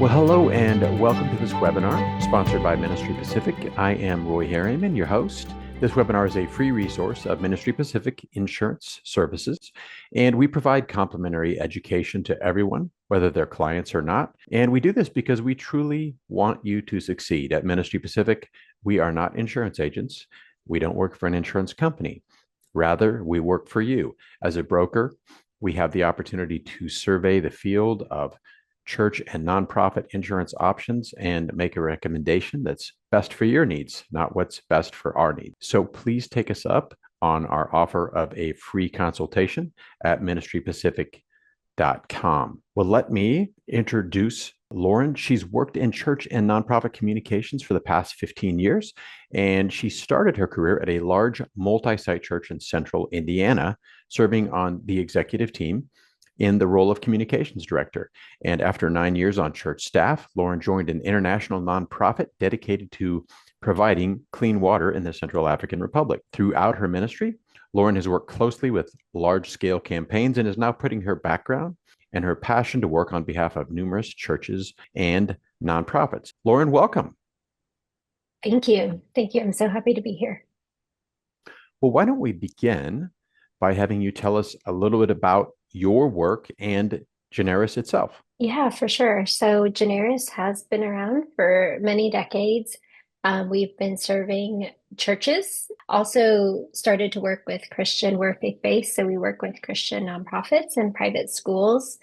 Well, hello and welcome to this webinar sponsored by Ministry Pacific. I am Roy Harriman, your host. This webinar is a free resource of Ministry Pacific Insurance Services, and we provide complimentary education to everyone, whether they're clients or not. And we do this because we truly want you to succeed. At Ministry Pacific, we are not insurance agents. We don't work for an insurance company. Rather, we work for you. As a broker, we have the opportunity to survey the field of church and nonprofit insurance options and make a recommendation that's best for your needs, not what's best for our needs. So please take us up on our offer of a free consultation at ministrypacific.com. Well, let me introduce Lauren. She's worked in church and nonprofit communications for the past 15 years, and she started her career at a large multi-site church in central Indiana, serving on the executive team in the role of communications director. And after 9 years on church staff, Lauren joined an international nonprofit dedicated to providing clean water in the Central African Republic. Throughout her ministry, Lauren has worked closely with large-scale campaigns and is now putting her background and her passion to work on behalf of numerous churches and nonprofits. Lauren, welcome. Thank you. Thank you. I'm so happy to be here. Well, why don't we begin by having you tell us a little bit about your work and Generis itself? Yeah, for sure. So Generis has been around for many decades. We've been serving churches, also started to work with Christian, we're faith-based, so we work with Christian nonprofits and private schools.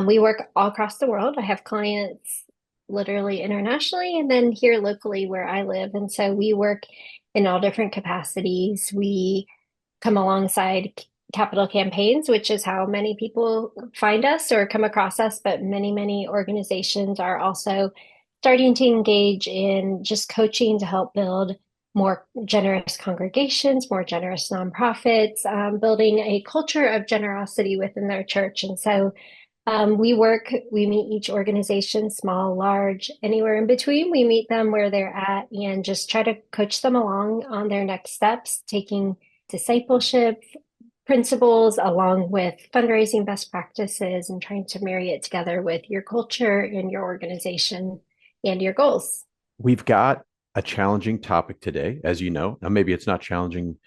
We work all across the world. I have clients literally internationally and then here locally where I live. And so we work in all different capacities. We come alongside capital campaigns, which is how many people find us or come across us, but many organizations are also starting to engage in just coaching to help build more generous congregations, more generous nonprofits, building a culture of generosity within their church. And so we meet each organization, small, large, anywhere in between. We meet them where they're at and just try to coach them along on their next steps, taking discipleship principles along with fundraising best practices and trying to marry it together with your culture and your organization and your goals. We've got a challenging topic today, as you know. Now, maybe it's not challenging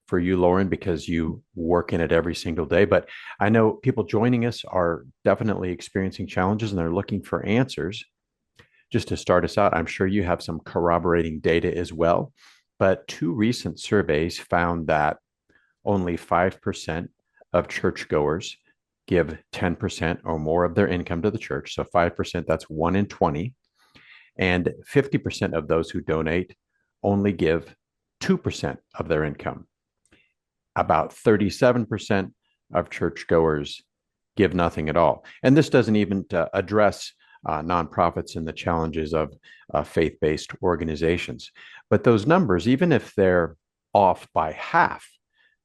for you, Lauren, because you work in it every single day, but I know people joining us are definitely experiencing challenges and they're looking for answers. Just to start us out, I'm sure you have some corroborating data as well, but two recent surveys found that only 5% of churchgoers give 10% or more of their income to the church. So 5%, that's 1 in 20. And 50% of those who donate only give 2% of their income. About 37% of churchgoers give nothing at all. And this doesn't even address nonprofits and the challenges of faith-based organizations. But those numbers, even if they're off by half,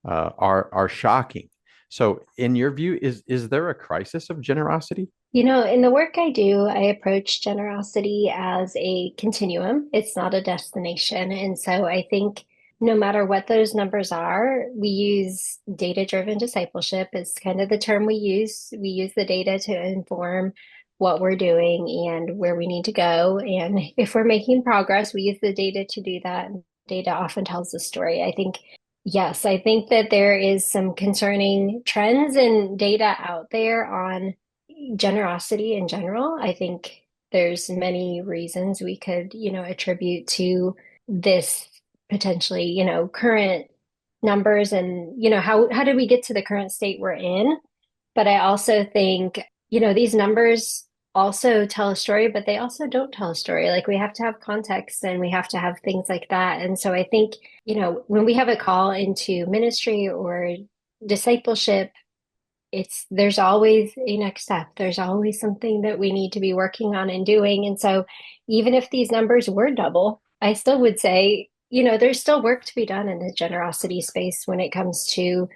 are shocking. So, in your view, is there a crisis of generosity? You know, in the work I do, I approach generosity as a continuum. It's not a destination. And so I think no matter what those numbers are, we use data-driven discipleship. It's kind of the term we use. We use the data to inform what we're doing and where we need to go. And if we're making progress, we use the data to do that. Data often tells the story. Yes, I think that there is some concerning trends and data out there on generosity in general. I think there's many reasons we could, attribute to this potentially, current numbers and, how did we get to the current state we're in? But I also think, these numbers also tell a story, but they also don't tell a story. Like we have to have context and we have to have things like that. And so I think, when we have a call into ministry or discipleship, there's always a next step. There's always something that we need to be working on and doing. And so even if these numbers were double, I still would say, there's still work to be done in the generosity space when it comes to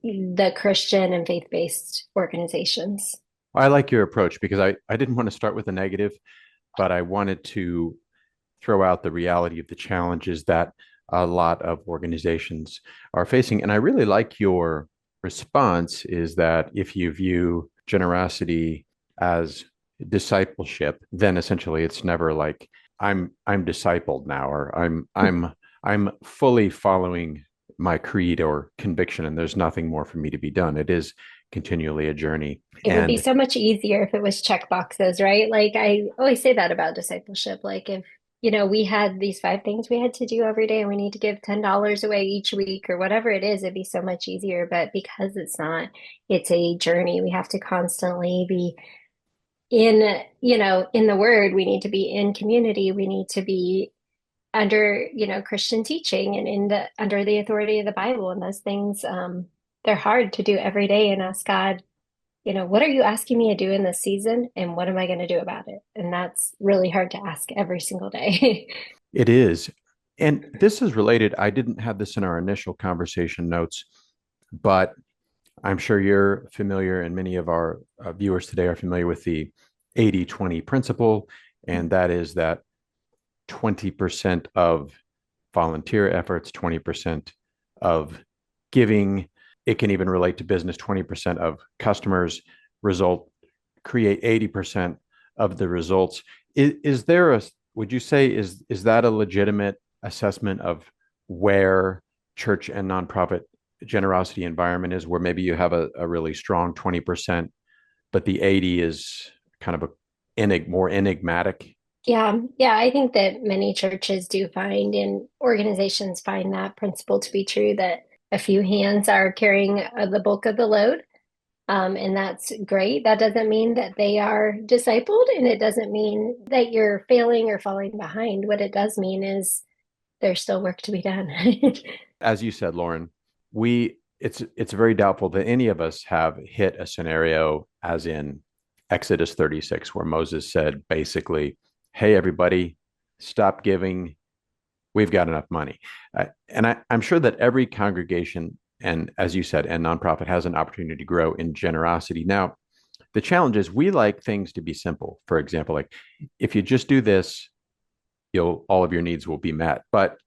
the Christian and faith-based organizations. I like your approach because I didn't want to start with a negative, but I wanted to throw out the reality of the challenges that a lot of organizations are facing. And I really like your response is that if you view generosity as discipleship, then essentially it's never like I'm discipled now, or I'm fully following my creed or conviction, and there's nothing more for me to be done. It is continually a journey. It would be And so much easier if it was check boxes, right? Like I always say that about discipleship. Like if, we had these five things we had to do every day and we need to give $10 away each week or whatever it is, it'd be so much easier. But because it's not, it's a journey. We have to constantly be in the word. We need to be in community. We need to be under, Christian teaching and under the authority of the Bible. And those things, they're hard to do every day and ask God, what are you asking me to do in this season? And what am I going to do about it? And that's really hard to ask every single day. it is. And this is related. I didn't have this in our initial conversation notes, but I'm sure you're familiar, and many of our viewers today are familiar with the 80-20 principle. And that is that 20% of volunteer efforts, 20% of giving. It can even relate to business. 20% of customers result create 80% of the results. Is there a, would you say, is that a legitimate assessment of where church and nonprofit generosity environment is, where maybe you have a really strong 20%, but the 80 is kind of more enigmatic? Yeah, yeah, I think that many churches do find and organizations find that principle to be true that a few hands are carrying the bulk of the load. And that's great. That doesn't mean that they are discipled, and it doesn't mean that you're failing or falling behind. What it does mean is there's still work to be done. As you said, Lauren, we it's very doubtful that any of us have hit a scenario as in Exodus 36, where Moses said basically, "Hey, everybody, stop giving. We've got enough money." I'm sure that every congregation, and as you said, and nonprofit has an opportunity to grow in generosity. Now, the challenge is we like things to be simple. For example, like if you just do this, you'll all of your needs will be met. But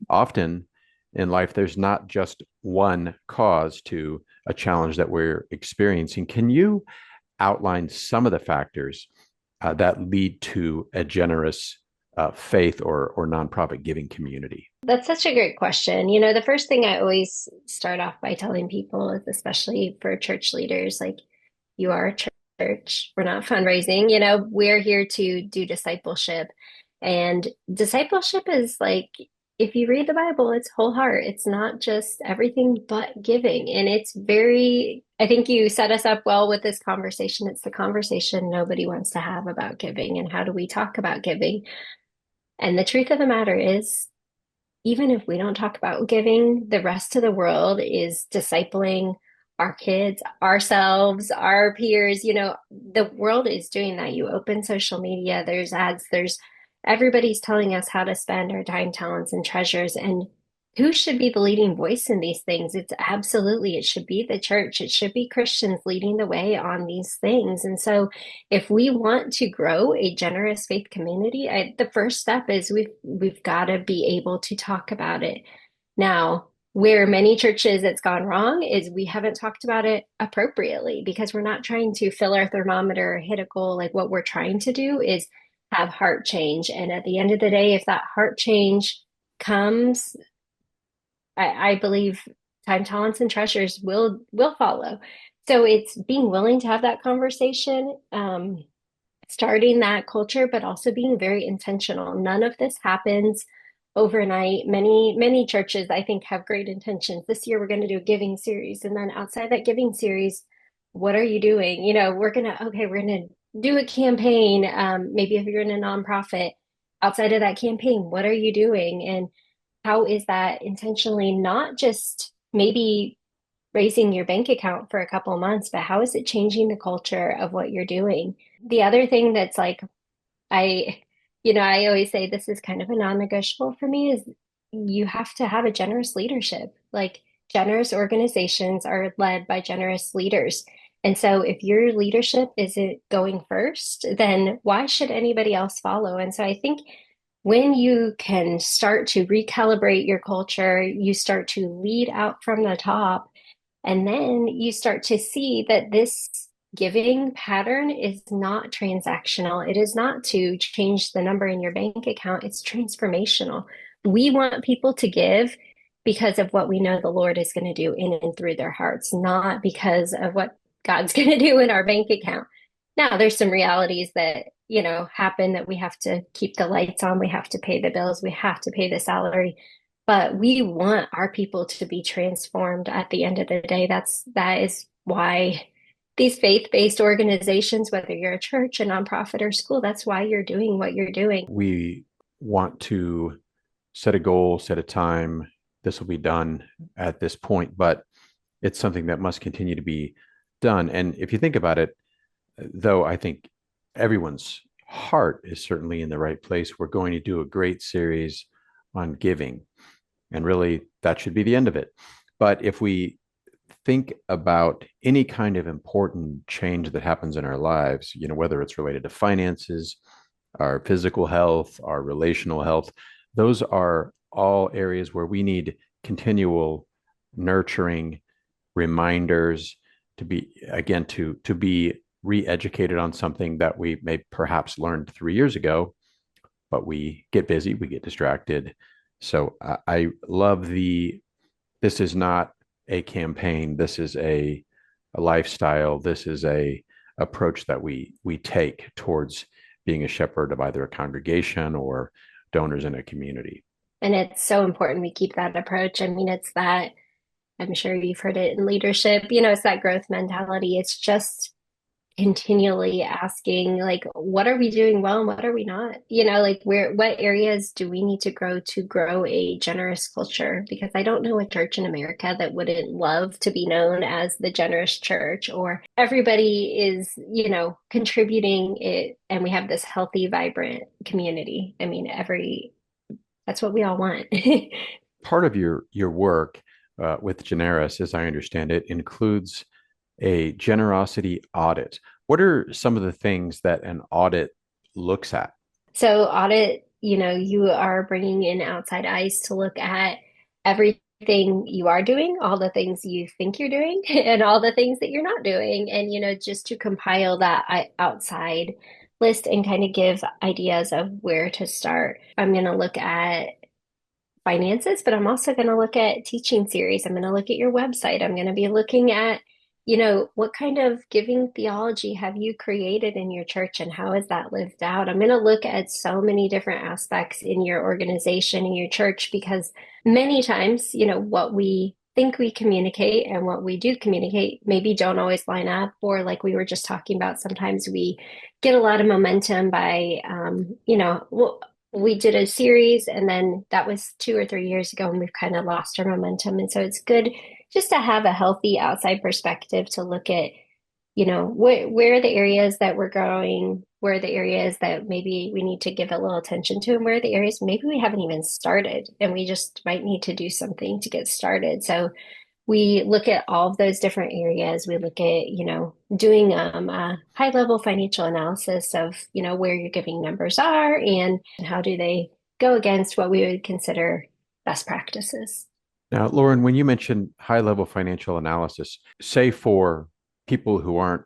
often in life, there's not just one cause to a challenge that we're experiencing. Can you outline some of the factors that lead to a generous faith or nonprofit giving community? That's such a great question. The first thing I always start off by telling people is, especially for church leaders, like you are a church. We're not fundraising. We're here to do discipleship. And discipleship is like, if you read the Bible, it's whole heart. It's not just everything but giving. And I think you set us up well with this conversation. It's the conversation nobody wants to have about giving. And how do we talk about giving? And the truth of the matter is, even if we don't talk about giving, the rest of the world is discipling our kids, ourselves, our peers. The world is doing that. You open social media, there's ads, everybody's telling us how to spend our time, talents, and treasures. And who should be the leading voice in these things? It should be the church. It should be Christians leading the way on these things. And so if we want to grow a generous faith community, the first step is we've got to be able to talk about it. Now, where many churches it's gone wrong is we haven't talked about it appropriately because we're not trying to fill our thermometer or hit a goal. Like what we're trying to do is have heart change. And at the end of the day, if that heart change comes, I believe time, talents, and treasures will follow. So it's being willing to have that conversation, starting that culture, but also being very intentional. None of this happens overnight. Many churches, I think, have great intentions. This year, we're going to do a giving series. And then outside that giving series, what are you doing? We're going to do a campaign. Maybe if you're in a nonprofit, outside of that campaign, what are you doing? And how is that intentionally not just maybe raising your bank account for a couple of months, but how is it changing the culture of what you're doing? The other thing that's like, I, I always say this is kind of a non-negotiable for me is you have to have a generous leadership. Like generous organizations are led by generous leaders. And so if your leadership isn't going first, then why should anybody else follow? And so I think when you can start to recalibrate your culture, you start to lead out from the top, and then you start to see that this giving pattern is not transactional. It is not to change the number in your bank account. It's transformational. We want people to give because of what we know the Lord is going to do in and through their hearts, not because of what God's going to do in our bank account. Now, there's some realities that, happen that we have to keep the lights on, we have to pay the bills, we have to pay the salary, but we want our people to be transformed at the end of the day. That is why these faith-based organizations, whether you're a church, a nonprofit, or school, that's why you're doing what you're doing. We want to set a goal, set a time. This will be done at this point, but it's something that must continue to be done. And if you think about it, though, I think everyone's heart is certainly in the right place. We're going to do a great series on giving, and really that should be the end of it. But if we think about any kind of important change that happens in our lives, whether it's related to finances, our physical health, our relational health, those are all areas where we need continual nurturing reminders to be, again, to be re-educated on something that we may perhaps learned 3 years ago, but we get busy, we get distracted. So I love this is not a campaign. This is a lifestyle. This is a approach that we take towards being a shepherd of either a congregation or donors in a community. And it's so important we keep that approach. I mean, it's that, I'm sure you've heard it in leadership, it's that growth mentality. It's just continually asking, like, what are we doing well and what are we not? Like, what areas do we need to grow a generous culture? Because I don't know a church in America that wouldn't love to be known as the generous church, or everybody is, contributing it, and we have this healthy, vibrant community. I mean, that's what we all want. Part of your work with Generis, as I understand it, includes a generosity audit. What are some of the things that an audit looks at? So audit, you are bringing in outside eyes to look at everything you are doing, all the things you think you're doing, and all the things that you're not doing. And, just to compile that outside list and kind of give ideas of where to start. I'm going to look at finances, but I'm also going to look at teaching series. I'm going to look at your website. I'm going to be looking at, what kind of giving theology have you created in your church and how has that lived out? I'm going to look at so many different aspects in your organization, in your church, because many times, what we think we communicate and what we do communicate maybe don't always line up. Or like we were just talking about, sometimes we get a lot of momentum by, well, we did a series and then that was 2 or 3 years ago and we've kind of lost our momentum. And so it's good just to have a healthy outside perspective to look at, where are the areas that we're growing, where are the areas that maybe we need to give a little attention to, and where are the areas maybe we haven't even started and we just might need to do something to get started. So we look at all of those different areas. We look at, doing a high level financial analysis of, where your giving numbers are and how do they go against what we would consider best practices. Now, Lauren, when you mention high level financial analysis, say for people who aren't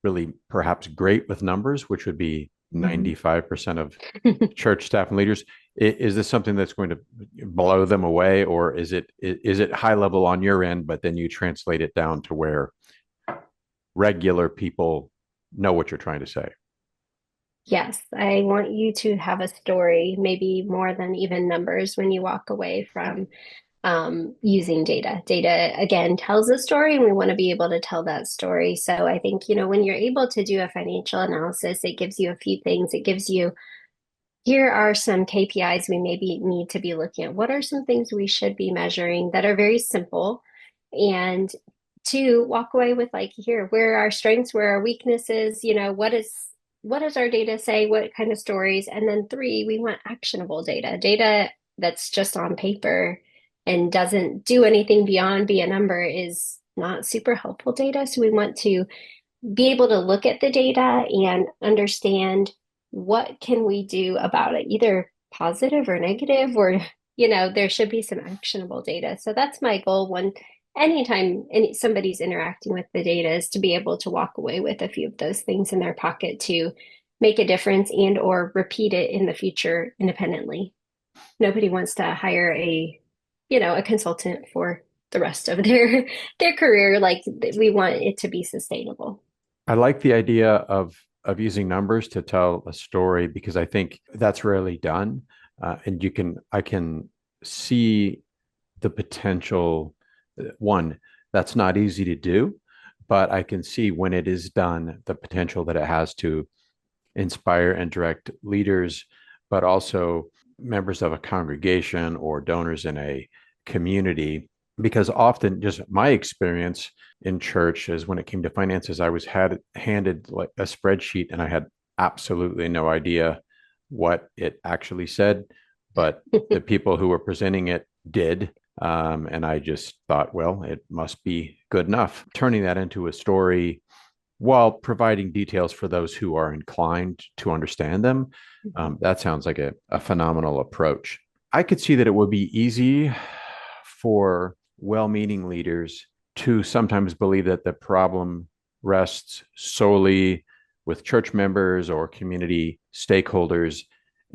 really perhaps great with numbers, which would be Mhm. 95% of church staff and leaders, is this something that's going to blow them away, or is it high level on your end, but then you translate it down to where regular people know what you're trying to say? Yes, I want you to have a story, maybe more than even numbers, when you walk away from using data. Data, again, tells a story, and we want to be able to tell that story. So I think, when you're able to do a financial analysis, it gives you a few things. It gives you, here are some KPIs we maybe need to be looking at. What are some things we should be measuring that are very simple? And to walk away with, like, here, where are our strengths, where are our weaknesses, what does our data say? What kind of stories? And then three, we want actionable data that's just on paper and doesn't do anything beyond be a number is not super helpful data. So we want to be able to look at the data and understand what can we do about it, either positive or negative, or there should be some actionable data. So that's my goal. One somebody's interacting with the data is to be able to walk away with a few of those things in their pocket to make a difference and or repeat it in the future independently. Nobody wants to hire a consultant for the rest of their career. Like we want it to be sustainable. I like the idea of using numbers to tell a story because I think that's rarely done, and I can see the potential. One, that's not easy to do, but I can see when it is done the potential that it has to inspire and direct leaders, but also members of a congregation or donors in a community. Because often, just my experience in church is when it came to finances, I was handed like a spreadsheet and I had absolutely no idea what it actually said, but the people who were presenting it did. And I just thought, well, it must be good enough. Turning that into a story while providing details for those who are inclined to understand them. That sounds like a phenomenal approach. I could see that it would be easy for well meaning leaders to sometimes believe that the problem rests solely with church members or community stakeholders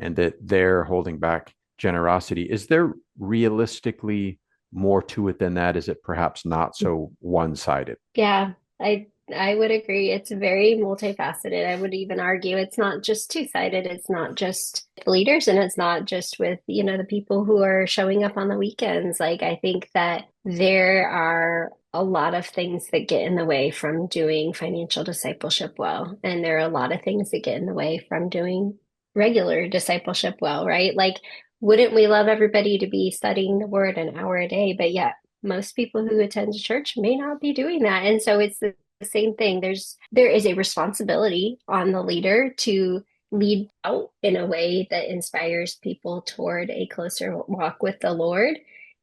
and that they're holding back generosity. Is there realistically more to it than that? Is it perhaps not so one sided? Yeah, I would agree. It's very multifaceted. I would even argue it's not just two-sided. It's not just leaders and it's not just with, the people who are showing up on the weekends. Like I think that there are a lot of things that get in the way from doing financial discipleship well. And there are a lot of things that get in the way from doing regular discipleship well, right? Like, wouldn't we love everybody to be studying the word an hour a day? But yet most people who attend church may not be doing that. And so it's the same thing. There is a responsibility on the leader to lead out in a way that inspires people toward a closer walk with the Lord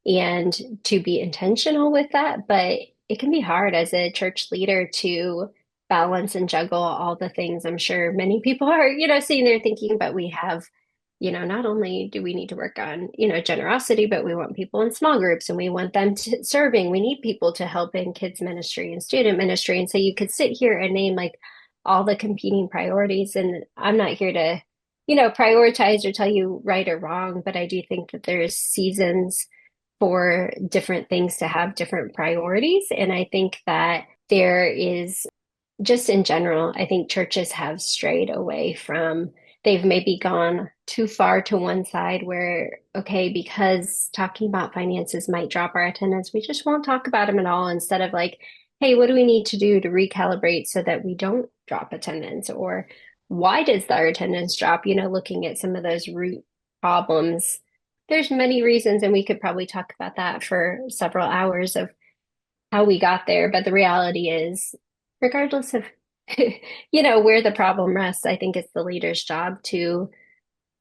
and to be intentional with that. But it can be hard as a church leader to balance and juggle all the things. I'm sure many people are, sitting there thinking, but we have not only do we need to work on, generosity, but we want people in small groups and we want them to serving. We need people to help in kids ministry and student ministry. And so you could sit here and name like all the competing priorities. And I'm not here to, prioritize or tell you right or wrong, but I do think that there's seasons for different things to have different priorities. And I think that there is just in general, I think churches have strayed away from, they've maybe gone too far to one side where, okay, because talking about finances might drop our attendance, we just won't talk about them at all instead of like, hey, what do we need to do to recalibrate so that we don't drop attendance? Or why does our attendance drop? Looking at some of those root problems. There's many reasons, and we could probably talk about that for several hours of how we got there. But the reality is, regardless of where the problem rests, I think it's the leader's job to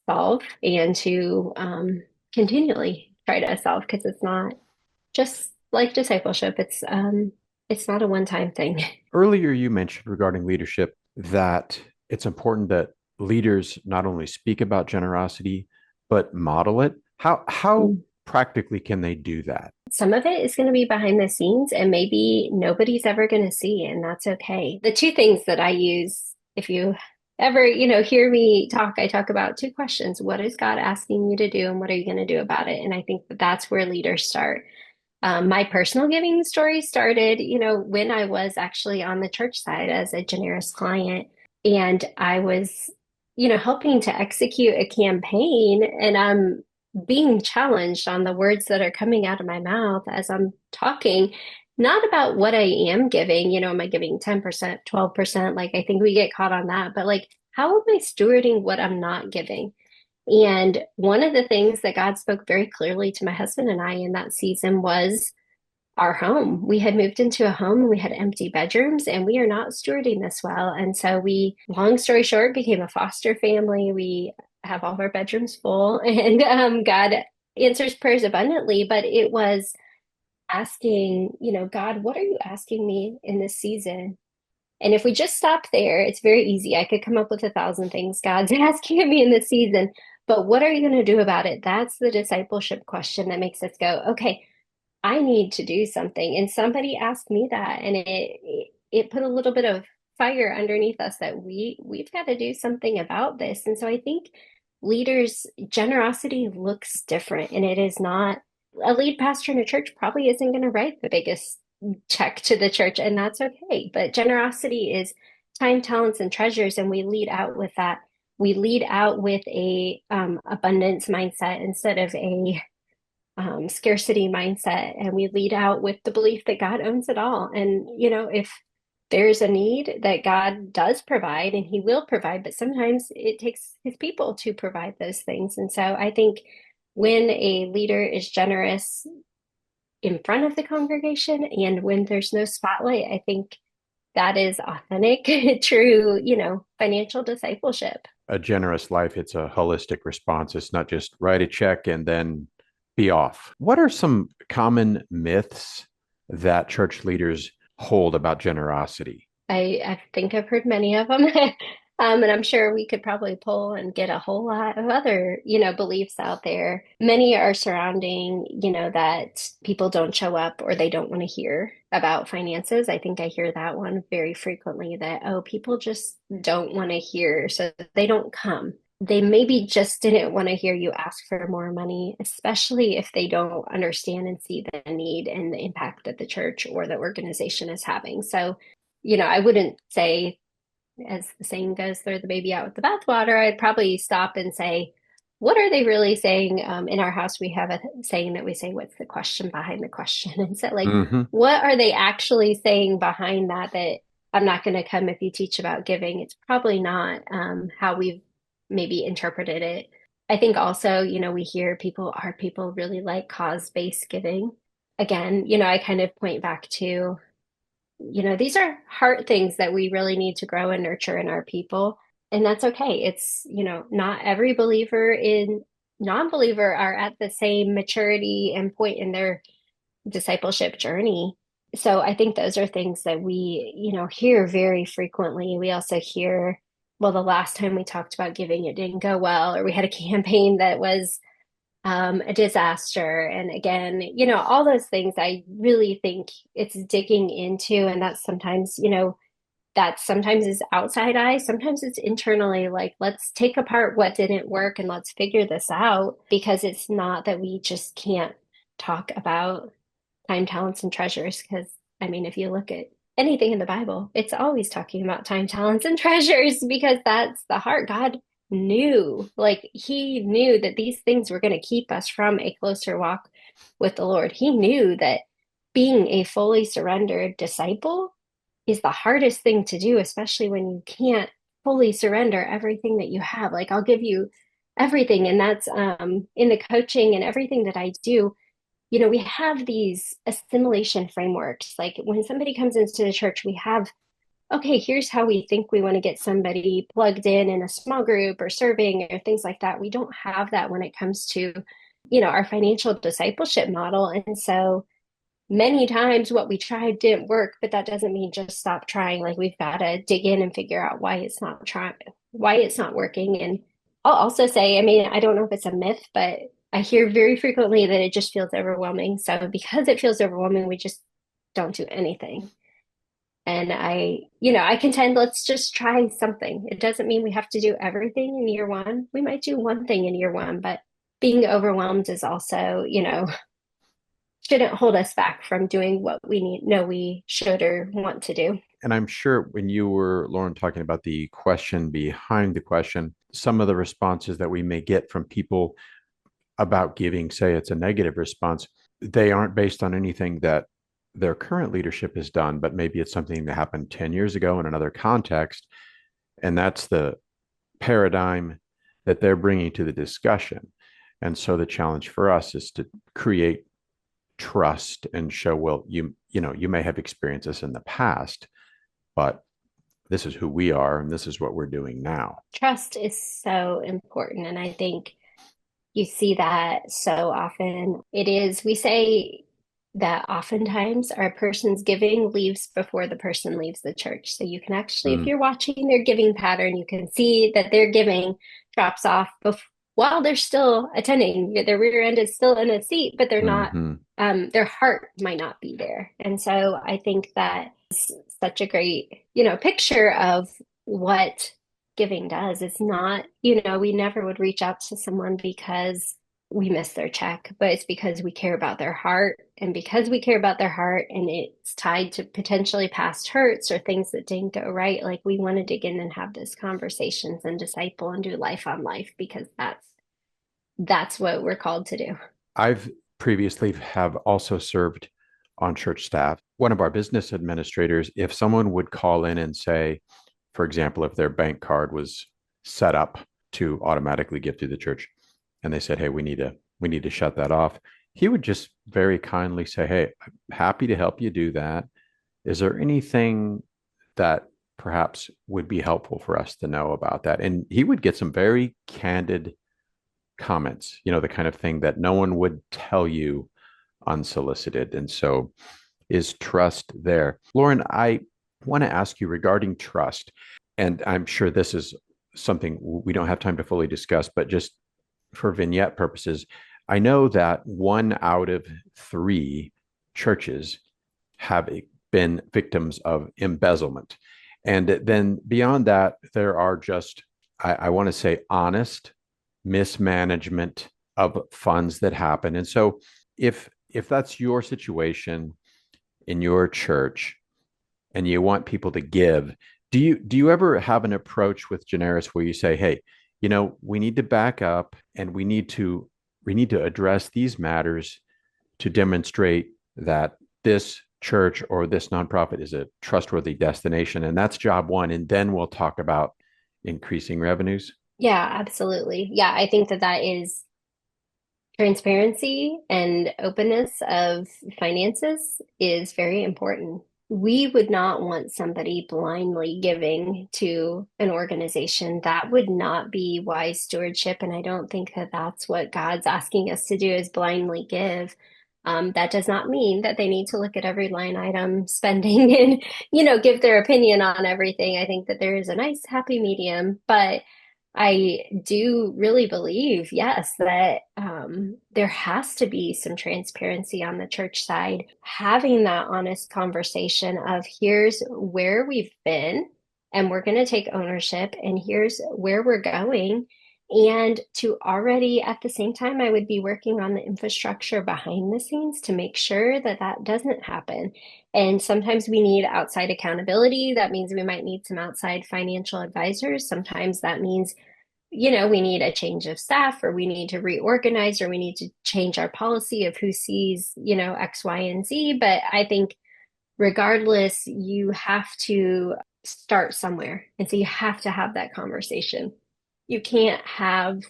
solve and to continually try to solve because it's not just like discipleship. It's not a one-time thing. Earlier, you mentioned regarding leadership that it's important that leaders not only speak about generosity, but model it. How practically can they do that? Some of it is going to be behind the scenes and maybe nobody's ever going to see, and that's okay. The two things that I use, if you ever, hear me talk, I talk about two questions. What is God asking you to do, and what are you going to do about it? And I think that that's where leaders start. My personal giving story started, when I was actually on the church side as a Generis client, and I was, helping to execute a campaign, and I'm being challenged on the words that are coming out of my mouth as I'm talking, not about what I am giving, am I giving 10%, 12%? Like, I think we get caught on that, but like, how am I stewarding what I'm not giving? And one of the things that God spoke very clearly to my husband and I in that season was our home. We had moved into a home and we had empty bedrooms and we are not stewarding this well. And so we, long story short, became a foster family. We have all of our bedrooms full and God answers prayers abundantly, but it was asking, God, what are you asking me in this season? And if we just stop there, it's very easy. I could come up with 1,000 things God's asking of me in this season, but what are you going to do about it? That's the discipleship question that makes us go, okay, I need to do something. And somebody asked me that, and it put a little bit of fire underneath us that we've got to do something about this. And so I think leaders, generosity looks different, and it is not a lead pastor in a church probably isn't going to write the biggest check to the church, and that's okay. But generosity is time, talents, and treasures, and we lead out with that. We lead out with a abundance mindset instead of a scarcity mindset, and we lead out with the belief that God owns it all. And, if there's a need that God does provide and he will provide, but sometimes it takes his people to provide those things. And so I think when a leader is generous in front of the congregation and when there's no spotlight, I think that is authentic, true, financial discipleship. A generous life, it's a holistic response. It's not just write a check and then be off. What are some common myths that church leaders hold about generosity? I think I've heard many of them. And I'm sure we could probably pull and get a whole lot of other, beliefs out there. Many are surrounding, that people don't show up or they don't want to hear about finances. I think I hear that one very frequently that, oh, people just don't want to hear, so they don't come. They maybe just didn't want to hear you ask for more money, especially if they don't understand and see the need and the impact that the church or the organization is having. So, I wouldn't say, as the saying goes, throw the baby out with the bathwater. I'd probably stop and say, what are they really saying? In our house, we have a saying that we say, what's the question behind the question? And so, like, Mm-hmm. what are they actually saying behind that? That I'm not going to come if you teach about giving. It's probably not how we've maybe interpreted it. I think also, we hear people really like cause-based giving. Again, I kind of point back to these are hard things that we really need to grow and nurture in our people. And that's okay. It's, not every believer in non-believer are at the same maturity and point in their discipleship journey. So I think those are things that we, hear very frequently. We also hear, well, the last time we talked about giving, it didn't go well, or we had a campaign that was a disaster. And again, all those things I really think it's digging into. And that's sometimes, that sometimes is outside eyes, sometimes it's internally like, let's take apart what didn't work and let's figure this out because it's not that we just can't talk about time, talents, and treasures. Because, I mean, if you look at anything in the Bible, it's always talking about time, talents, and treasures because that's the heart. God knew, like, He knew that these things were going to keep us from a closer walk with the Lord. He knew that being a fully surrendered disciple is the hardest thing to do, especially when you can't fully surrender everything that you have. Like, I'll give you everything. And that's in the coaching and everything that I do, we have these assimilation frameworks. Like when somebody comes into the church, we have, okay, here's how we think we want to get somebody plugged in a small group or serving or things like that. We don't have that when it comes to, our financial discipleship model. And so many times what we tried didn't work, but that doesn't mean just stop trying. Like we've got to dig in and figure out why it's not working. And I'll also say, I mean, I don't know if it's a myth, but I hear very frequently that it just feels overwhelming. So because it feels overwhelming, we just don't do anything. And I contend let's just try something. It doesn't mean we have to do everything in year one. We might do one thing in year one, but being overwhelmed is also, shouldn't hold us back from doing what we should or want to do. And I'm sure when you were, Lauren, talking about the question behind the question, some of the responses that we may get from people about giving, say it's a negative response, they aren't based on anything that their current leadership has done, but maybe it's something that happened 10 years ago in another context. And that's the paradigm that they're bringing to the discussion. And so the challenge for us is to create trust and show, well, you may have experienced this in the past, but this is who we are and this is what we're doing now. Trust is so important. And I think you see that so often. We say that oftentimes our person's giving leaves before the person leaves the church. So you can actually, if Mm. you're watching their giving pattern, you can see that their giving drops off while they're still attending. Their rear end is still in a seat, but they're not, Hmm. their heart might not be there. And so I think that is such a great, picture of what giving does. It's not, we never would reach out to someone because we miss their check, but it's because we care about their heart. And because we care about their heart and it's tied to potentially past hurts or things that didn't go right, like we want to dig in and have those conversations and disciple and do life on life because that's what we're called to do. I've previously have also served on church staff. One of our business administrators, if someone would call in and say, for example, if their bank card was set up to automatically give through the church, and they said, "Hey, we need to shut that off," he would just very kindly say, "Hey, I'm happy to help you do that. Is there anything that perhaps would be helpful for us to know about that?" And he would get some very candid comments, the kind of thing that no one would tell you unsolicited. And so is trust there? Lauren, I want to ask you regarding trust, and I'm sure this is something we don't have time to fully discuss, but just for vignette purposes, I know that 1 out of 3 churches have been victims of embezzlement. And then beyond that, there are just, I want to say, honest mismanagement of funds that happen. And so if that's your situation in your church and you want people to give, do you ever have an approach with Generis where you say, "Hey, we need to back up and we need to address these matters to demonstrate that this church or this nonprofit is a trustworthy destination, and that's job one, and then we'll talk about increasing revenues." Yeah, absolutely. Yeah, I think that that is transparency and openness of finances is very important. We would not want somebody blindly giving to an organization. That would not be wise stewardship. And I don't think that that's what God's asking us to do is blindly give. That does not mean that they need to look at every line item spending and, give their opinion on everything. I think that there is a nice happy medium, but I do really believe, yes, that there has to be some transparency on the church side, having that honest conversation of here's where we've been, and we're going to take ownership, and here's where we're going. And to already at the same time, I would be working on the infrastructure behind the scenes to make sure that that doesn't happen. And sometimes we need outside accountability. That means we might need some outside financial advisors. Sometimes that means we need a change of staff or we need to reorganize or we need to change our policy of who sees, X, Y, and Z. But I think regardless, you have to start somewhere. And so you have to have that conversation. You can't have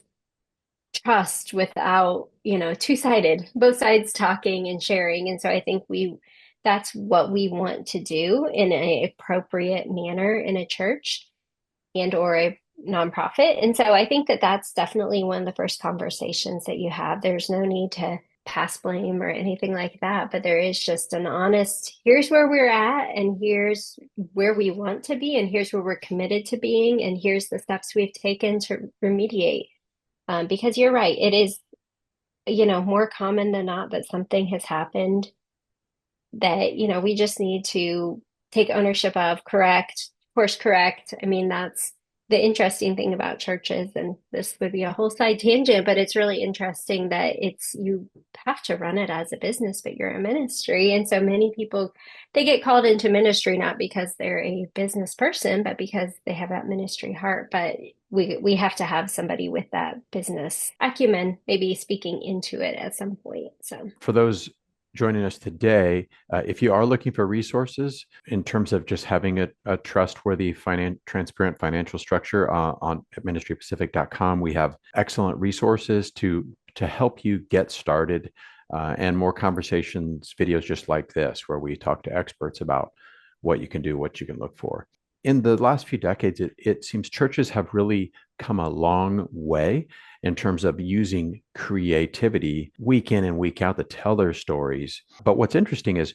trust without, two-sided, both sides talking and sharing. And so I think that's what we want to do in an appropriate manner in a church and or a nonprofit. And so I think that that's definitely one of the first conversations that you have. There's no need to pass blame or anything like that, but there is just an honest, here's where we're at and here's where we want to be and here's where we're committed to being and here's the steps we've taken to remediate. Because you're right, it is, more common than not that something has happened that, we just need to take ownership of, correct, course correct. I mean, that's the interesting thing about churches, and this would be a whole side tangent, but it's really interesting that you have to run it as a business, but you're a ministry. And so many people, they get called into ministry not because they're a business person, but because they have that ministry heart. But we have to have somebody with that business acumen, maybe speaking into it at some point. So For those joining us today, if you are looking for resources in terms of just having a trustworthy, transparent financial structure, on ministrypacific.com, we have excellent resources to help you get started, and more conversations, videos just like this, where we talk to experts about what you can do, what you can look for. In the last few decades, it seems churches have really come a long way in terms of using creativity week in and week out to tell their stories. But what's interesting is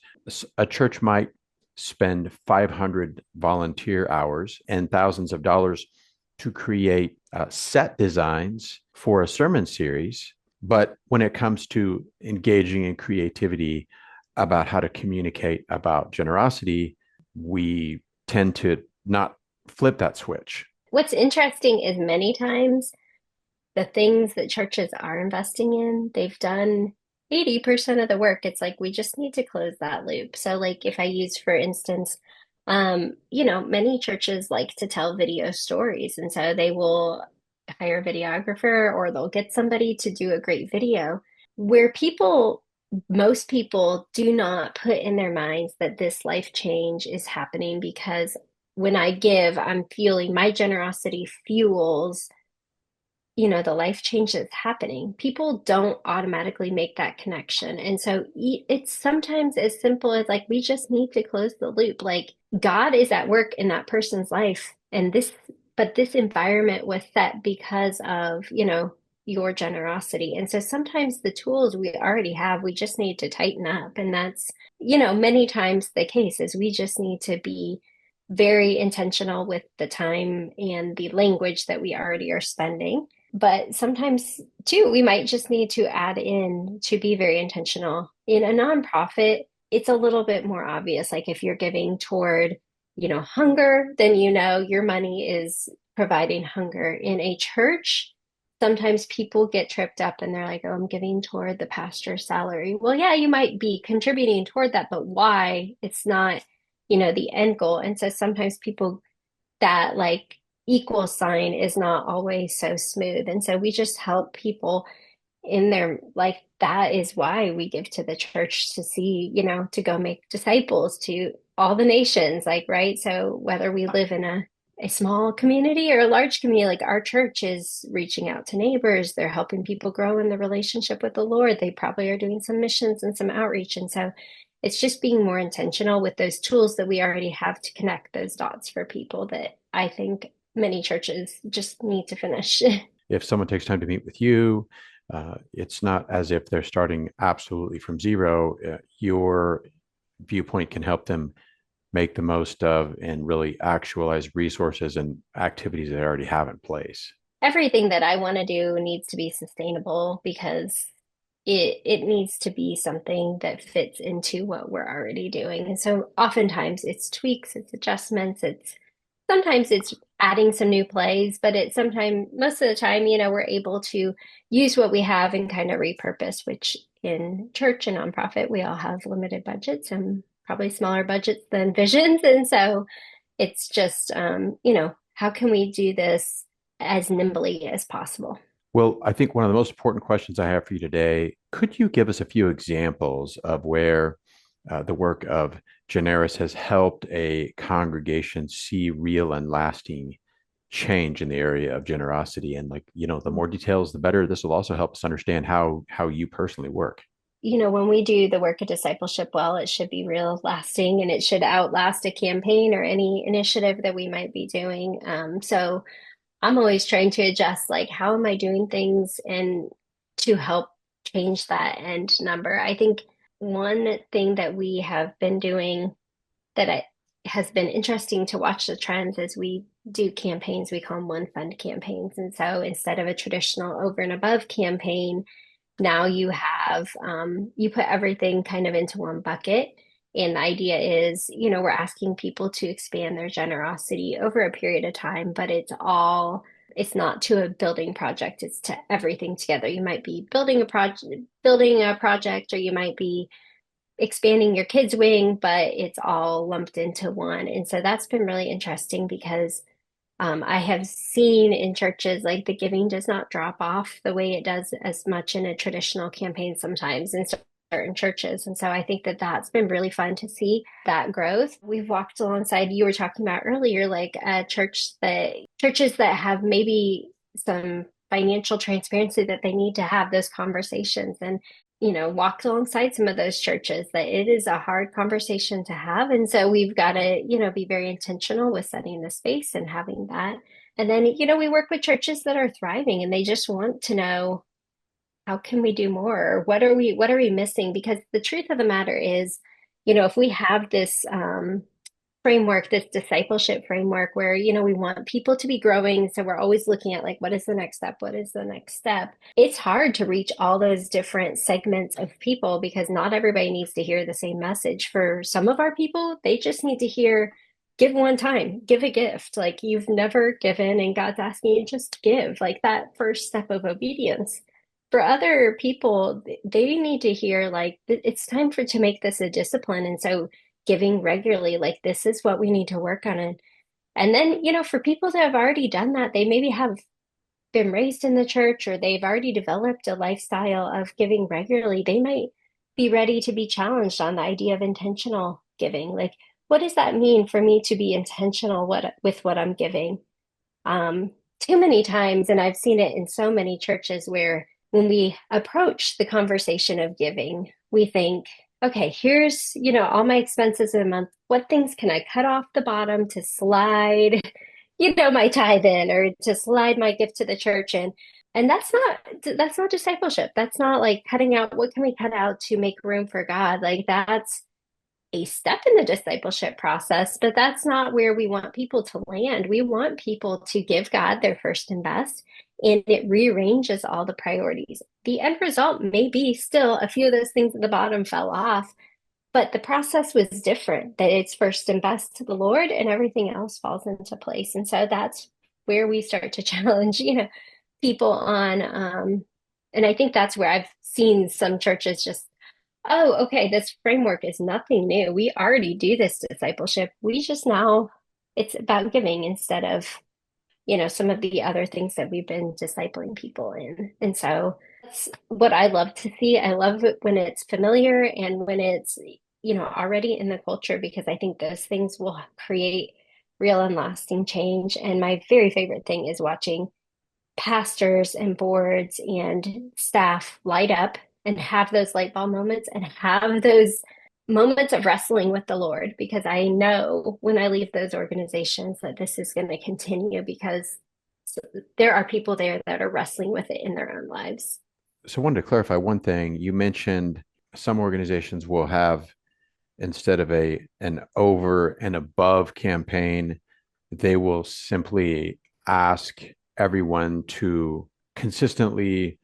a church might spend 500 volunteer hours and thousands of dollars to create set designs for a sermon series. But when it comes to engaging in creativity about how to communicate about generosity, we tend to not flip that switch. What's interesting is many times the things that churches are investing in, they've done 80% of the work. It's like we just need to close that loop. So, like if I use, for instance, many churches like to tell video stories, and so they will hire a videographer or they'll get somebody to do a great video where most people do not put in their minds that this life change is happening because when I give, I'm feeling my generosity fuels the life change that's happening. People don't automatically make that connection. And so it's sometimes as simple as like, we just need to close the loop. Like, God is at work in that person's life. But this environment was set because of, your generosity. And so sometimes the tools we already have, we just need to tighten up. And that's, many times the case is we just need to be very intentional with the time and the language that we already are spending. But sometimes, too, we might just need to add in to be very intentional. In a nonprofit, it's a little bit more obvious. Like if you're giving toward, hunger, then your money is providing hunger. In a church, sometimes people get tripped up and they're like, oh, I'm giving toward the pastor's salary. Well, yeah, you might be contributing toward that, but why? It's not, the end goal. And so sometimes people that like equal sign is not always so smooth. And so we just help people in their like that is why we give to the church to see, to go make disciples to all the nations, like, right? So whether we live in a small community or a large community, like our church is reaching out to neighbors, they're helping people grow in the relationship with the Lord. They probably are doing some missions and some outreach. And so it's just being more intentional with those tools that we already have to connect those dots for people that I think many churches just need to finish. If someone takes time to meet with you, it's not as if they're starting absolutely from zero. Your viewpoint can help them make the most of and really actualize resources and activities they already have in place. Everything that I want to do needs to be sustainable because it needs to be something that fits into what we're already doing. And so oftentimes it's tweaks, it's adjustments, sometimes it's adding some new plays, but it's sometimes most of the time, we're able to use what we have and kind of repurpose, which in church and nonprofit, we all have limited budgets and probably smaller budgets than visions. And so it's just how can we do this as nimbly as possible? Well, I think one of the most important questions I have for you today, could you give us a few examples of where the work of Generis has helped a congregation see real and lasting change in the area of generosity? And the more details, the better. This will also help us understand how you personally work. When we do the work of discipleship well, it should be real lasting and it should outlast a campaign or any initiative that we might be doing. So I'm always trying to adjust, like, how am I doing things and to help change that end number. I think one thing that we have been doing that has been interesting to watch the trends as we do campaigns, we call them one fund campaigns. And so instead of a traditional over and above campaign, now you put everything kind of into one bucket. And the idea is, we're asking people to expand their generosity over a period of time, but it's not to a building project, it's to everything together. You might be building a project, or you might be expanding your kids' wing, but it's all lumped into one. And so that's been really interesting because I have seen in churches like the giving does not drop off the way it does as much in a traditional campaign sometimes in certain churches. And so I think that that's been really fun to see that growth. We've walked alongside, you were talking about earlier, like churches that have maybe some financial transparency that they need to have those conversations and walked alongside some of those churches that it is a hard conversation to have. And so we've got to, be very intentional with setting the space and having that. And then, we work with churches that are thriving and they just want to know how can we do more? What are we missing? Because the truth of the matter is, if we have this framework, this discipleship framework where, we want people to be growing. So we're always looking at like, what is the next step? What is the next step? It's hard to reach all those different segments of people because not everybody needs to hear the same message. For some of our people, they just need to hear, give one time, give a gift. Like you've never given and God's asking you just give, like that first step of obedience. For other people, they need to hear like it's time for to make this a discipline. And so giving regularly, like this is what we need to work on. And then, for people that have already done that, they maybe have been raised in the church or they've already developed a lifestyle of giving regularly. They might be ready to be challenged on the idea of intentional giving. Like, what does that mean for me to be intentional with what I'm giving? Too many times, and I've seen it in so many churches where when we approach the conversation of giving, we think, okay, here's, all my expenses in a month. What things can I cut off the bottom to slide, my tithe in or to slide my gift to the church in? And that's not discipleship. That's not like cutting out, what can we cut out to make room for God? Like that's a step in the discipleship process, but that's not where we want people to land. We want people to give God their first and best, and it rearranges all the priorities. The end result may be still a few of those things at the bottom fell off, but the process was different, that it's first and best to the Lord and everything else falls into place. And so that's where we start to challenge, people on, and I think that's where I've seen some churches just, oh, okay, this framework is nothing new. We already do this discipleship. We just now, it's about giving instead of, some of the other things that we've been discipling people in. And so that's what I love to see. I love it when it's familiar and when it's, already in the culture, because I think those things will create real and lasting change. And my very favorite thing is watching pastors and boards and staff light up and have those light bulb moments and have those moments of wrestling with the Lord, because I know when I leave those organizations that this is going to continue because there are people there that are wrestling with it in their own lives. So I wanted to clarify one thing. You mentioned some organizations will have, instead of an over and above campaign, they will simply ask everyone to consistently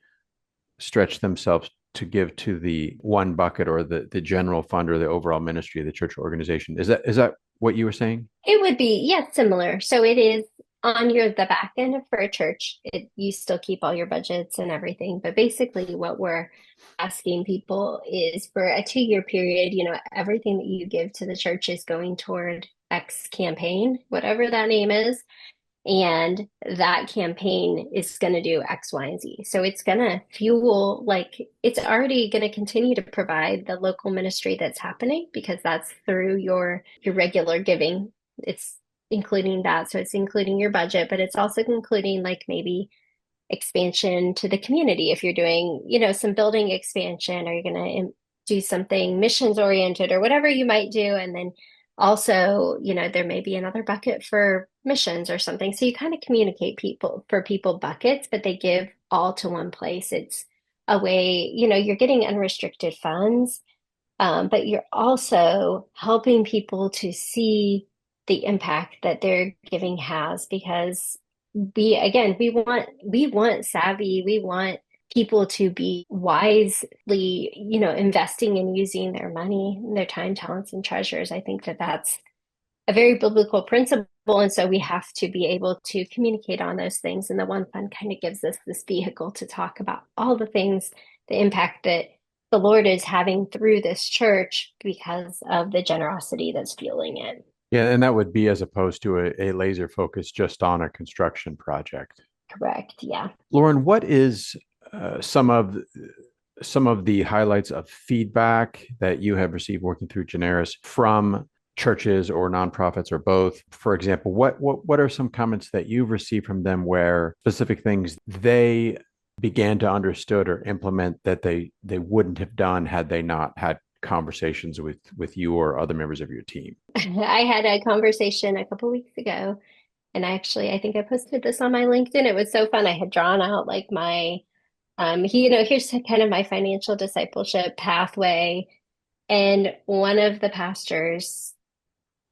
stretch themselves to give to the one bucket or the general fund or the overall ministry of the church organization. Is that what you were saying? It would be, yes, similar. So it is on the back end for a church. You still keep all your budgets and everything, but basically what we're asking people is for a 2-year period, everything that you give to the church is going toward X campaign, whatever that name is. And that campaign is going to do X, Y, and Z. So it's going to fuel, like, it's already going to continue to provide the local ministry that's happening because that's through your regular giving. It's including that. So it's including your budget, but it's also including like maybe expansion to the community. If you're doing, some building expansion, or you're going to do something missions oriented or whatever you might do. And then also, there may be another bucket for missions or something. So you kind of communicate people buckets, but they give all to one place. It's a way, you're getting unrestricted funds, but you're also helping people to see the impact that their giving has, because we want savvy, we want people to be wisely, investing and using their money, their time, talents, and treasures. I think that that's a very biblical principle. And so we have to be able to communicate on those things. And the One Fund kind of gives us this vehicle to talk about all the things, the impact that the Lord is having through this church because of the generosity that's fueling it. Yeah, and that would be as opposed to a laser focus just on a construction project. Correct. Yeah. Lauren, what is some of the highlights of feedback that you have received working through Generis from churches or nonprofits or both? For example, what are some comments that you've received from them where specific things they began to understood or implement that they wouldn't have done had they not had conversations with you or other members of your team? I had a conversation a couple weeks ago, and I think I posted this on my LinkedIn. It was so fun. I had drawn out like my, here's kind of my financial discipleship pathway. And one of the pastors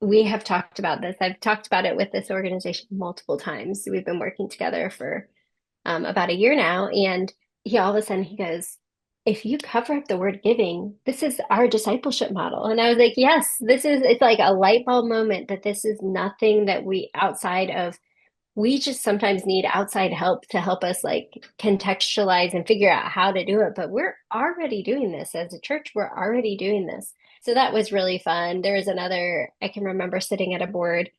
we have talked about this. I've talked about it with this organization multiple times. We've been working together for about a year now. And he all of a sudden he goes, if you cover up the word giving, this is our discipleship model. And I was like, yes, it's like a light bulb moment that this is nothing that we outside of, we just sometimes need outside help to help us like contextualize and figure out how to do it. But we're already doing this as a church. We're already doing this. So that was really fun. There was another, I can remember sitting at a board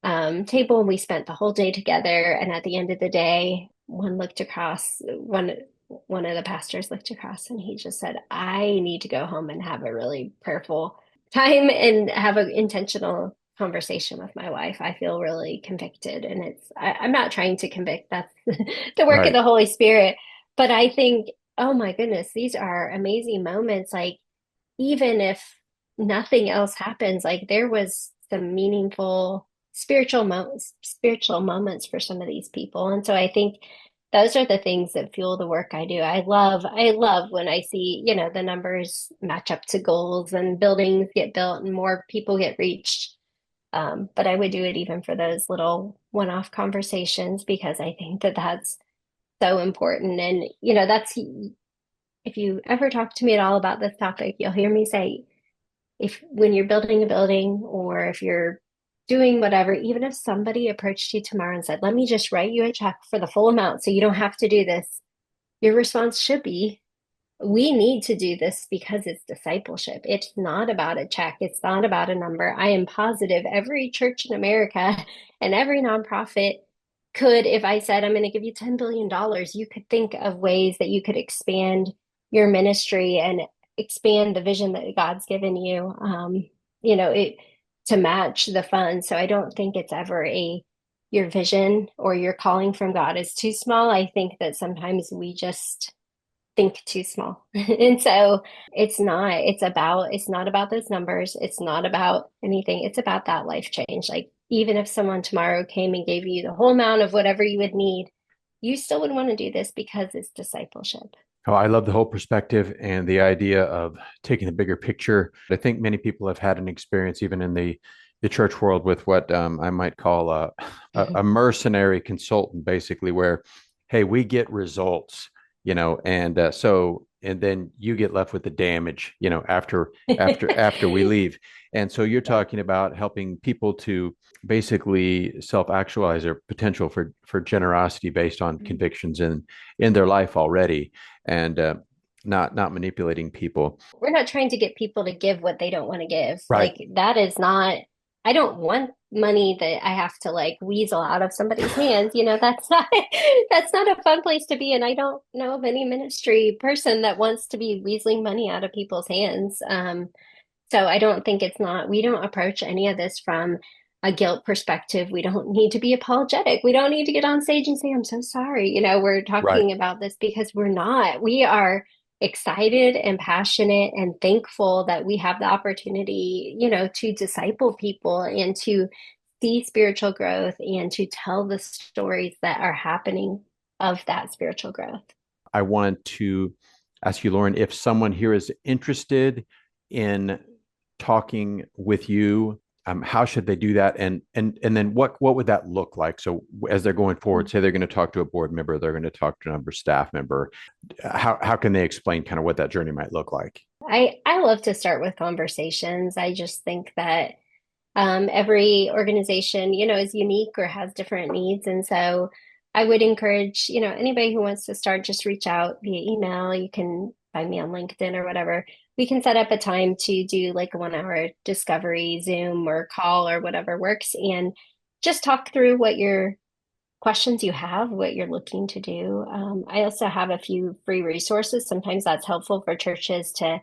table and we spent the whole day together. And at the end of the day, one of the pastors looked across and he just said, I need to go home and have a really prayerful time and have an intentional conversation with my wife. I feel really convicted. And I'm not trying to convict, that's the work of Right. the Holy Spirit. But I think, oh my goodness, these are amazing moments. Like, even if nothing else happens, like there was some meaningful spiritual moments for some of these people. And so I think those are the things that fuel the work I do. I love when I see, the numbers match up to goals and buildings get built and more people get reached. But I would do it even for those little one-off conversations because I think that that's so important. And, that's, if you ever talk to me at all about this topic, you'll hear me say, if when you're building a building or if you're doing whatever, even if somebody approached you tomorrow and said, let me just write you a check for the full amount so you don't have to do this, your response should be, we need to do this because it's discipleship. It's not about a check. It's not about a number. I am positive every church in America and every nonprofit could, if I said, I'm going to give you $10 billion, you could think of ways that you could expand your ministry and expand the vision that God's given you, it to match the funds. So I don't think it's ever your vision or your calling from God is too small. I think that sometimes we just think too small. And so it's not about those numbers. It's not about anything. It's about that life change. Like even if someone tomorrow came and gave you the whole amount of whatever you would need, you still would want to do this because it's discipleship. Oh, I love the whole perspective and the idea of taking the bigger picture. I think many people have had an experience, even in the church world, with what I might call a mercenary consultant, basically, where, hey, we get results, and then you get left with the damage, after we leave. And so you're talking about helping people to basically self-actualize their potential for generosity based on convictions in their life already, and not manipulating people. We're not trying to get people to give what they don't want to give. Right. Like that is not, I don't want money that I have to like weasel out of somebody's hands. That's not that's not a fun place to be. And I don't know of any ministry person that wants to be weaseling money out of people's hands. So I don't think we don't approach any of this from a guilt perspective. We don't need to be apologetic. We don't need to get on stage and say, I'm so sorry. We're Right. talking about this because we're not. We are excited and passionate and thankful that we have the opportunity, to disciple people and to see spiritual growth and to tell the stories that are happening of that spiritual growth. I wanted to ask you, Lauren, if someone here is interested in talking with you, how should they do that? And then what would that look like? So as they're going forward, say they're going to talk to a board member, they're going to talk to another staff member. How can they explain kind of what that journey might look like? I love to start with conversations. I just think that every organization, is unique or has different needs. And so I would encourage, anybody who wants to start, just reach out via email. You can find me on LinkedIn or whatever. We can set up a time to do like a 1 hour discovery Zoom or call or whatever works and just talk through what your questions you have, what you're looking to do. I also have a few free resources. Sometimes that's helpful for churches to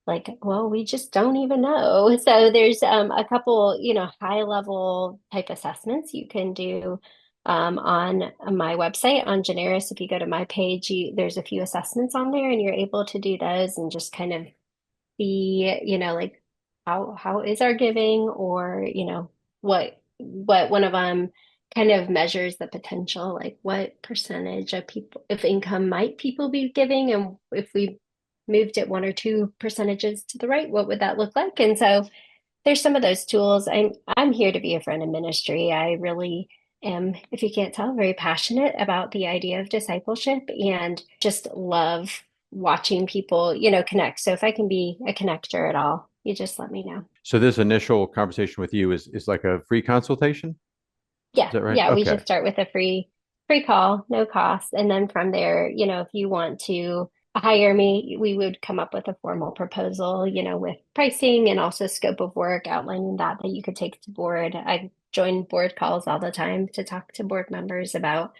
like, well, we just don't even know. So there's a couple, high level type assessments you can do on my website on Generis. If you go to my page, there's a few assessments on there, and you're able to do those and just kind of see, like how is our giving, or what one of them kind of measures the potential, like what percentage of people of income might people be giving, and if we moved it 1 or 2 percentages to the right, what would that look like? And so there's some of those tools. I'm here to be a friend in ministry. I really am, if you can't tell, very passionate about the idea of discipleship and just love watching people, connect. So if I can be a connector at all, you just let me know. So this initial conversation with you is like a free consultation? Is Yeah, that right? yeah, we Okay. just start with a free call, no cost. And then from there, if you want to hire me, we would come up with a formal proposal, with pricing and also scope of work outlining that you could take to board. I join board calls all the time to talk to board members about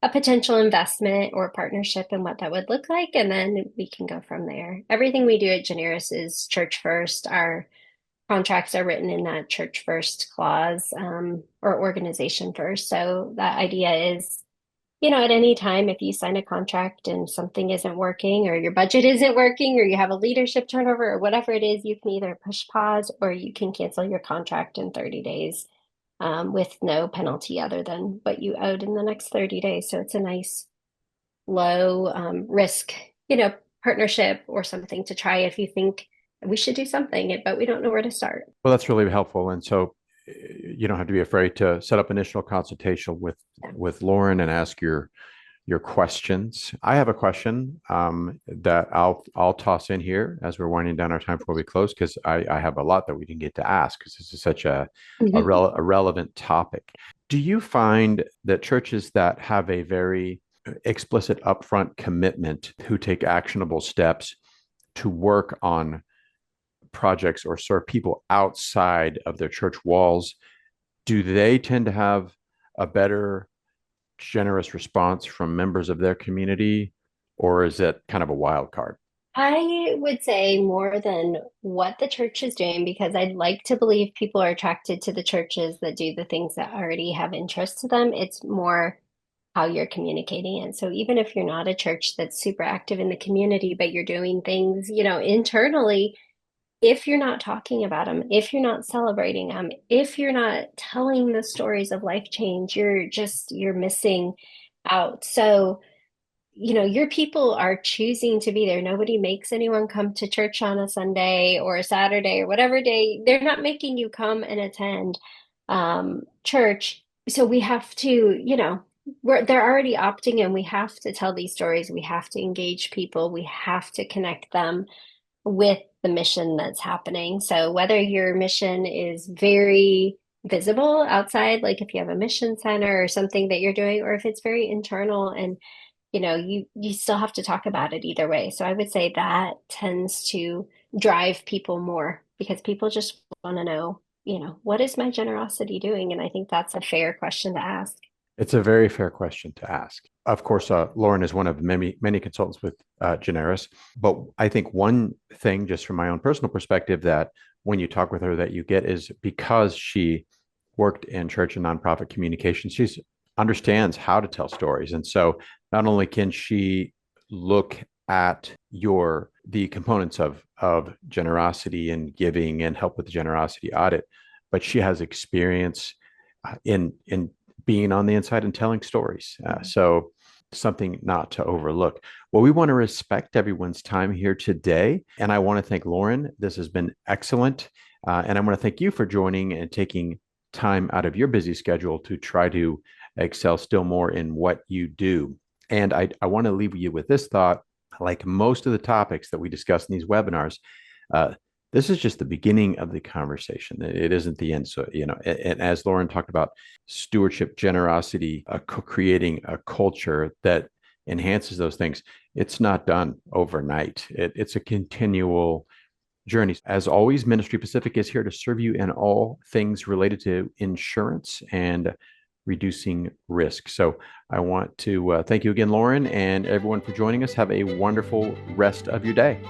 a potential investment or partnership and what that would look like. And then we can go from there. Everything we do at Generis is church first. Our contracts are written in that church first clause, or organization first. So that idea is, at any time, if you sign a contract and something isn't working, or your budget isn't working, or you have a leadership turnover, or whatever it is, you can either push pause or you can cancel your contract in 30 days, with no penalty other than what you owed in the next 30 days. So it's a nice low risk, partnership or something to try if you think we should do something, but we don't know where to start. Well, that's really helpful. And so you don't have to be afraid to set up initial consultation with Lauren and ask your questions. I have a question that I'll toss in here as we're winding down our time before we close, because I have a lot that we didn't get to ask because this is such a relevant topic. Do you find that churches that have a very explicit upfront commitment who take actionable steps to work on projects or serve people outside of their church walls, do they tend to have a better generous response from members of their community, or is it kind of a wild card? I would say more than what the church is doing, because I'd like to believe people are attracted to the churches that do the things that already have interest to them. It's more how you're communicating it. So even if you're not a church that's super active in the community, but you're doing things, internally, if you're not talking about them, if you're not celebrating them, if you're not telling the stories of life change, you're missing out. So, your people are choosing to be there. Nobody makes anyone come to church on a Sunday or a Saturday or whatever day. They're not making you come and attend church. So we have to, they're already opting in. We have to tell these stories. We have to engage people. We have to connect them with the mission that's happening. So whether your mission is very visible outside, like if you have a mission center or something that you're doing, or if it's very internal and you still have to talk about it either way. So I would say that tends to drive people more because people just want to know, what is my generosity doing? And I think that's a fair question to ask. It's a very fair question to ask. Of course, Lauren is one of many consultants with Generis, but I think one thing, just from my own personal perspective, that when you talk with her, that you get is because she worked in church and nonprofit communication, she understands how to tell stories, and so not only can she look at the components of generosity and giving and help with the generosity audit, but she has experience in being on the inside and telling stories. So something not to overlook. Well, we want to respect everyone's time here today. And I want to thank Lauren. This has been excellent. And I want to thank you for joining and taking time out of your busy schedule to try to excel still more in what you do. And I want to leave you with this thought. Like most of the topics that we discuss in these webinars, this is just the beginning of the conversation. It isn't the end. So, and as Lauren talked about, stewardship, generosity, creating a culture that enhances those things, it's not done overnight. It's a continual journey. As always, Ministry Pacific is here to serve you in all things related to insurance and reducing risk. So I want to thank you again, Lauren, and everyone for joining us. Have a wonderful rest of your day.